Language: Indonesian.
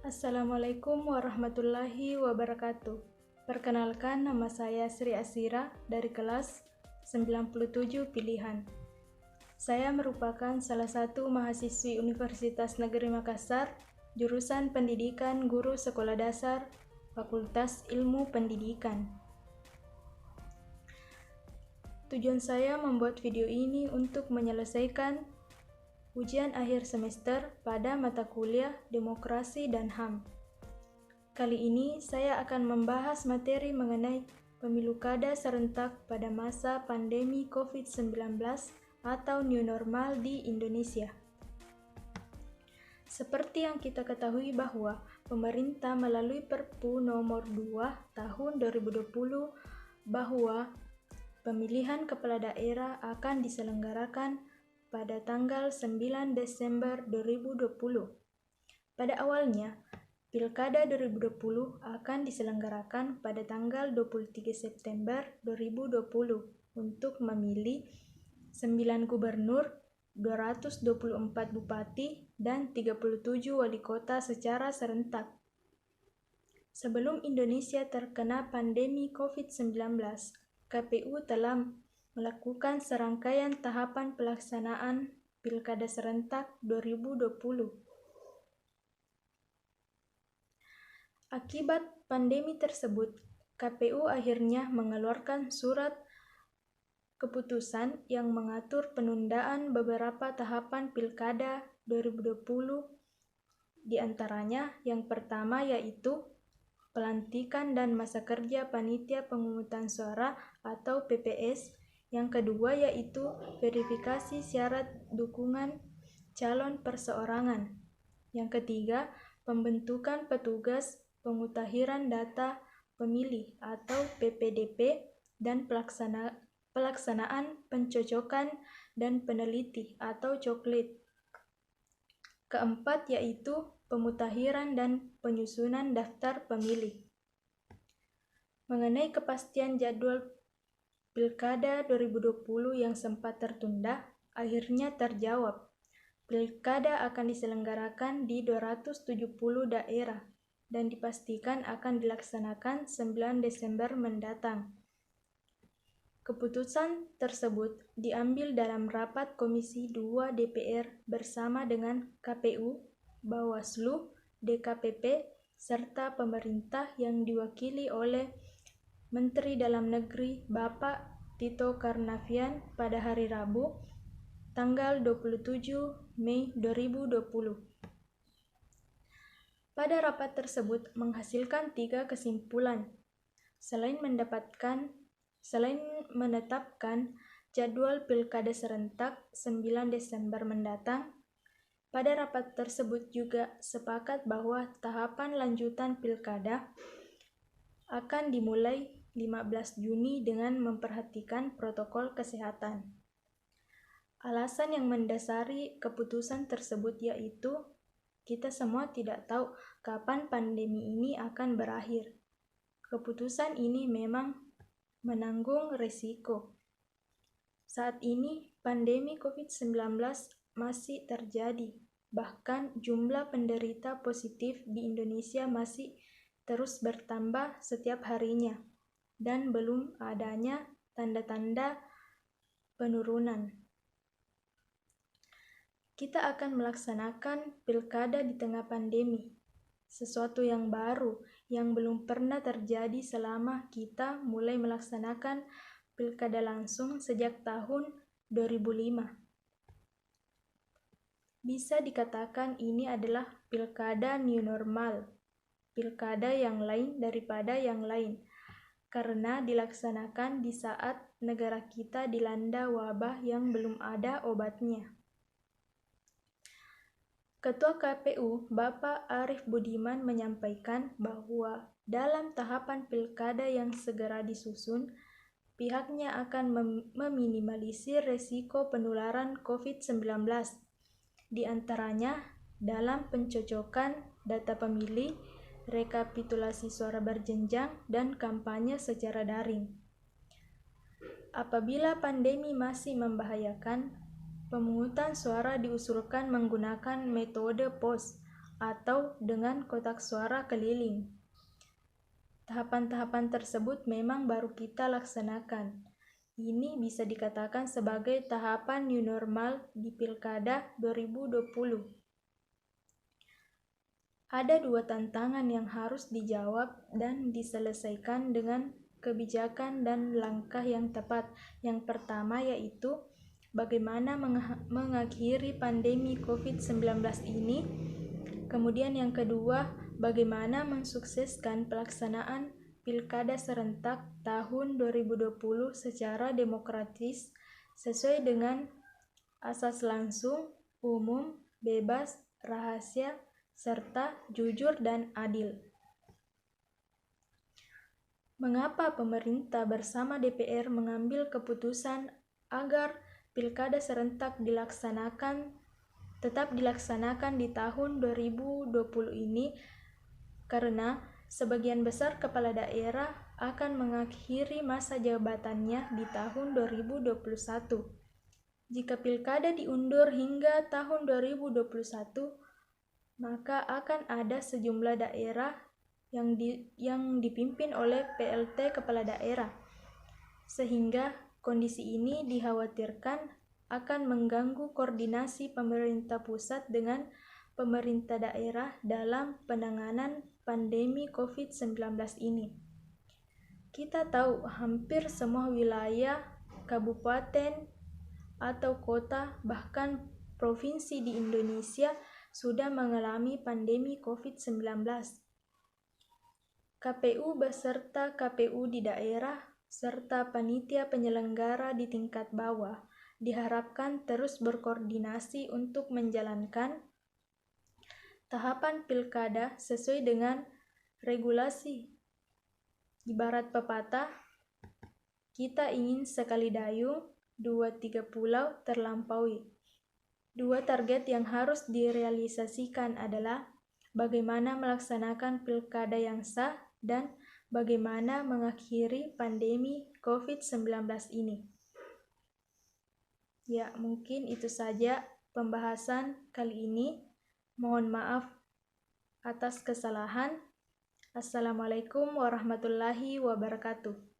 Assalamualaikum warahmatullahi wabarakatuh. Perkenalkan, nama saya Sri Asira dari kelas 97 pilihan. Saya merupakan salah satu mahasiswi Universitas Negeri Makassar, jurusan Pendidikan Guru Sekolah Dasar, Fakultas Ilmu Pendidikan. Tujuan saya membuat video ini untuk menyelesaikan ujian akhir semester pada mata kuliah Demokrasi dan HAM. Kali ini saya akan membahas materi mengenai pemilu kada serentak pada masa pandemi COVID-19 atau new normal di Indonesia. Seperti yang kita ketahui bahwa pemerintah melalui Perpu nomor 2 tahun 2020 bahwa pemilihan kepala daerah akan diselenggarakan pada tanggal 9 Desember 2020. Pada awalnya, Pilkada 2020 akan diselenggarakan pada tanggal 23 September 2020 untuk memilih 9 gubernur, 224 bupati, dan 37 wali kota secara serentak. Sebelum Indonesia terkena pandemi COVID-19, KPU telah melakukan serangkaian tahapan pelaksanaan Pilkada serentak 2020. Akibat pandemi tersebut, KPU akhirnya mengeluarkan surat keputusan yang mengatur penundaan beberapa tahapan Pilkada 2020. Di antaranya, yang pertama yaitu pelantikan dan masa kerja panitia pemungutan suara atau PPS. Yang kedua yaitu verifikasi syarat dukungan calon perseorangan. Yang ketiga, pembentukan petugas pemutahiran data pemilih atau PPDP dan pelaksanaan pencocokan dan peneliti atau coklit. Keempat yaitu pemutahiran dan penyusunan daftar pemilih. Mengenai kepastian jadwal Pilkada 2020 yang sempat tertunda, akhirnya terjawab. Pilkada akan diselenggarakan di 270 daerah dan dipastikan akan dilaksanakan 9 Desember mendatang. Keputusan tersebut diambil dalam rapat Komisi 2 DPR bersama dengan KPU, Bawaslu, DKPP, serta pemerintah yang diwakili oleh Menteri Dalam Negeri Bapak Tito Karnavian pada hari Rabu, tanggal 27 Mei 2020. Pada rapat tersebut menghasilkan 3 kesimpulan. Selain menetapkan jadwal Pilkada serentak 9 Desember mendatang, pada rapat tersebut juga sepakat bahwa tahapan lanjutan Pilkada akan dimulai 15 Juni dengan memperhatikan protokol kesehatan. Alasan yang mendasari keputusan tersebut yaitu kita semua tidak tahu kapan pandemi ini akan berakhir. Keputusan ini memang menanggung risiko. Saat ini pandemi COVID-19 masih terjadi. Bahkan jumlah penderita positif di Indonesia masih terus bertambah setiap harinya dan belum adanya tanda-tanda penurunan. Kita akan melaksanakan Pilkada di tengah pandemi, sesuatu yang baru yang belum pernah terjadi selama kita mulai melaksanakan Pilkada langsung sejak tahun 2005. Bisa dikatakan ini adalah Pilkada new normal, Pilkada yang lain daripada yang lain, karena dilaksanakan di saat negara kita dilanda wabah yang belum ada obatnya. Ketua KPU, Bapak Arief Budiman menyampaikan bahwa dalam tahapan Pilkada yang segera disusun, pihaknya akan meminimalisir risiko penularan COVID-19, di antaranya dalam pencocokan data pemilih, rekapitulasi suara berjenjang, dan kampanye secara daring. Apabila pandemi masih membahayakan, pemungutan suara diusulkan menggunakan metode pos atau dengan kotak suara keliling. Tahapan-tahapan tersebut memang baru kita laksanakan. Ini bisa dikatakan sebagai tahapan new normal di Pilkada 2020. Ada dua tantangan yang harus dijawab dan diselesaikan dengan kebijakan dan langkah yang tepat. Yang pertama yaitu bagaimana mengakhiri pandemi COVID-19 ini. Kemudian yang kedua, bagaimana mensukseskan pelaksanaan Pilkada serentak tahun 2020 secara demokratis sesuai dengan asas langsung, umum, bebas, rahasia, serta jujur dan adil. Mengapa pemerintah bersama DPR mengambil keputusan agar Pilkada serentak tetap dilaksanakan di tahun 2020 ini? Karena sebagian besar kepala daerah akan mengakhiri masa jabatannya di tahun 2021. Jika Pilkada diundur hingga tahun 2021, maka akan ada sejumlah daerah yang dipimpin oleh PLT kepala daerah, sehingga kondisi ini dikhawatirkan akan mengganggu koordinasi pemerintah pusat dengan pemerintah daerah dalam penanganan pandemi COVID-19 ini. Kita tahu hampir semua wilayah, kabupaten, atau kota, bahkan provinsi di Indonesia sudah mengalami pandemi COVID-19. KPU beserta KPU di daerah serta panitia penyelenggara di tingkat bawah diharapkan terus berkoordinasi untuk menjalankan tahapan pilkada sesuai dengan regulasi. Ibarat pepatah, kita ingin sekali dayung, 2-3 pulau terlampaui. Dua target yang harus direalisasikan adalah bagaimana melaksanakan pilkada yang sah dan bagaimana mengakhiri pandemi COVID-19 ini. Ya, mungkin itu saja pembahasan kali ini. Mohon maaf atas kesalahan. Assalamualaikum warahmatullahi wabarakatuh.